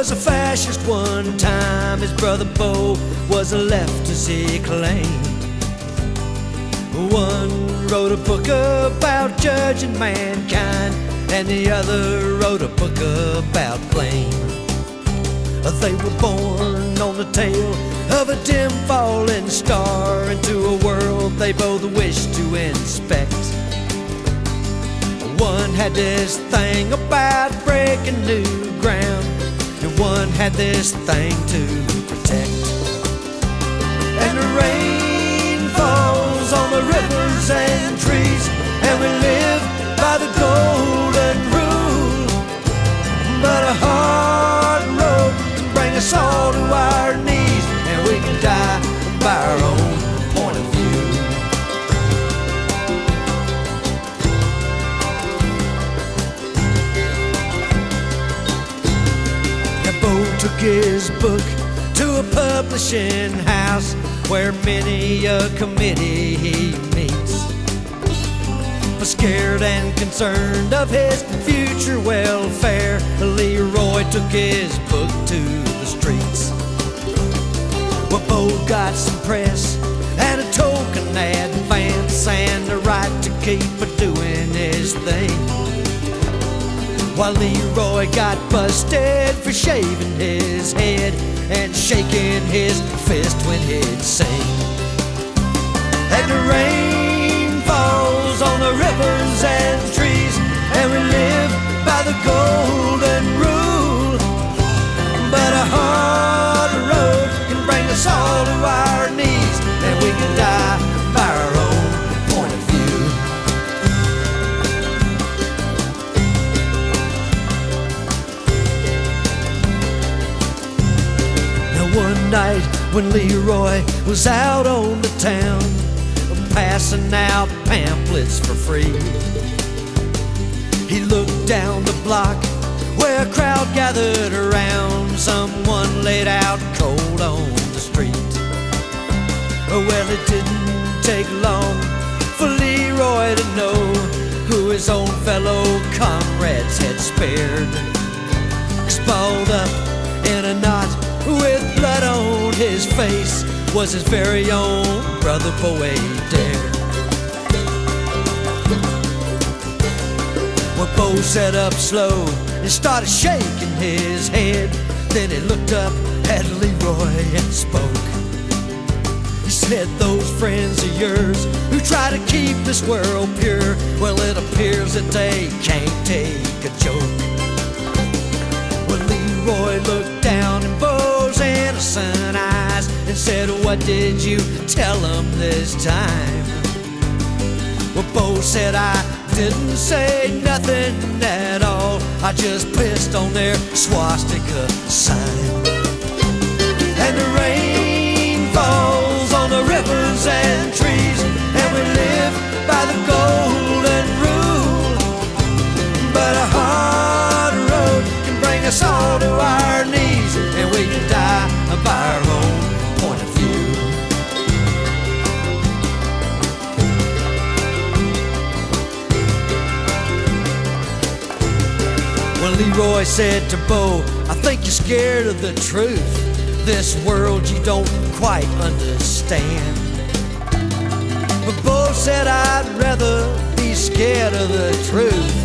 was a fascist one time. His brother Bo was a leftist, he claimed. One wrote a book about judging mankind, and the other wrote a book about blame. They were born on the tail of a dim falling star into a world they both wished to inspect. One had this thing about breaking new ground, and one had this thing to protect. And the rain falls on the rivers and trees, and we live by the golden rule. But a hard road can bring us all to our knees, and we can die by our own point of view. Bo took his book to a publishing house where many a committee he meets. But scared and concerned of his future welfare, Leroy took his book to the streets. Well, Bo got some press and a token advance and the right to keep doing his thing, while Leroy got busted for shaving his head and shaking his fist when he'd sing. And the rain falls on the rivers and trees, and we live by the golden rule. But a hard road can bring us all to our knees, and we can die by our own point of view. One night when Leroy was out on the town, passing out pamphlets for free, he looked down the block where a crowd gathered around. Someone laid out cold on the street. Well, it didn't take long for Leroy to know who his own fellow comrades had spared. Balled up in a knot with blood on his face was his very own brother Bo Adair. Well, Bo sat up slow and started shaking his head. Then he looked up at Leroy and spoke. He said, "Those friends of yours who try to keep this world pure, well, it appears that they can't take a joke." Well, Leroy looked down in Bo's innocent eyes and said, "What did you tell them this time?" Well, Bo said, "I didn't say nothing at all. I just pissed on their swastika sign." And the rain falls on the rivers and trees, and we live by the golden rule. But a hard road can bring us all to our knees, and we can die by our own point of view. Well, Leroy said to Bo, "I think you're scared of the truth. This world you don't quite understand." But Bo said, "I'd rather be scared of the truth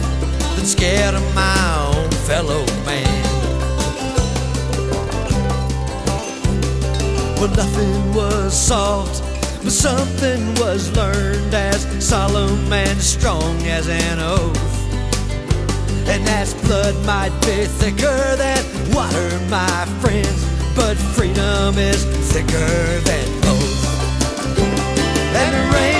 than scared of my own fellow man." Well, nothing was solved, but something was learned as solemn and strong as an oath. And as blood might be thicker than water, my friends, but freedom is thicker than both. And the rain